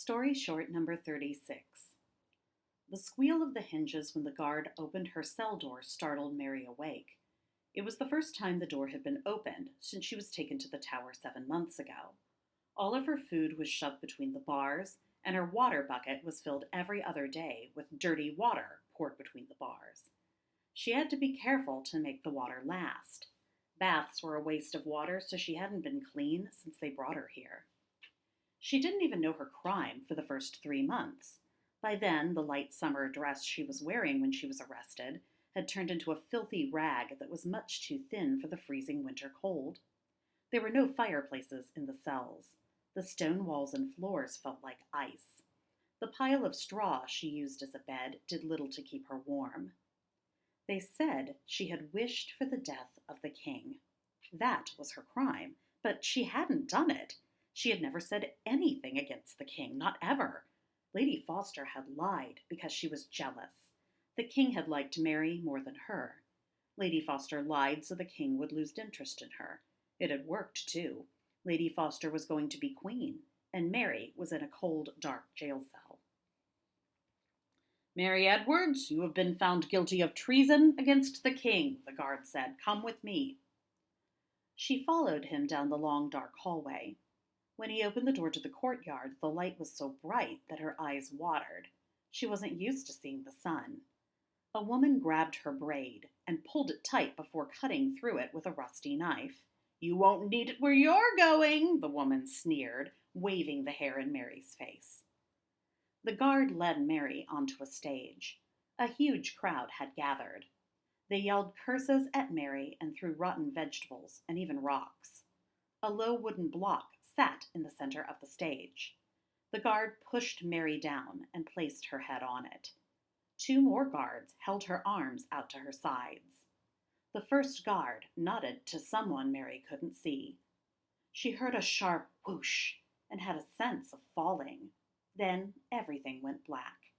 Story short number 36. The squeal of the hinges when the guard opened her cell door startled Mary awake. It was the first time the door had been opened since she was taken to the tower 7 months ago. All of her food was shoved between the bars, and her water bucket was filled every other day with dirty water poured between the bars. She had to be careful to make the water last. Baths were a waste of water, so she hadn't been clean since they brought her here. She didn't even know her crime for the first 3 months. By then, the light summer dress she was wearing when she was arrested had turned into a filthy rag that was much too thin for the freezing winter cold. There were no fireplaces in the cells. The stone walls and floors felt like ice. The pile of straw she used as a bed did little to keep her warm. They said she had wished for the death of the king. That was her crime, but she hadn't done it. She had never said anything against the king, not ever. Lady Foster had lied because she was jealous. The king had liked Mary more than her. Lady Foster lied so the king would lose interest in her. It had worked, too. Lady Foster was going to be queen, and Mary was in a cold, dark jail cell. "Mary Edwards, you have been found guilty of treason against the king," the guard said. "Come with me." She followed him down the long, dark hallway. When he opened the door to the courtyard, the light was so bright that her eyes watered. She wasn't used to seeing the sun. A woman grabbed her braid and pulled it tight before cutting through it with a rusty knife. "You won't need it where you're going," the woman sneered, waving the hair in Mary's face. The guard led Mary onto a stage. A huge crowd had gathered. They yelled curses at Mary and threw rotten vegetables and even rocks. A low wooden block sat in the center of the stage. The guard pushed Mary down and placed her head on it. 2 more guards held her arms out to her sides. The first guard nodded to someone Mary couldn't see. She heard a sharp whoosh and had a sense of falling. Then everything went black.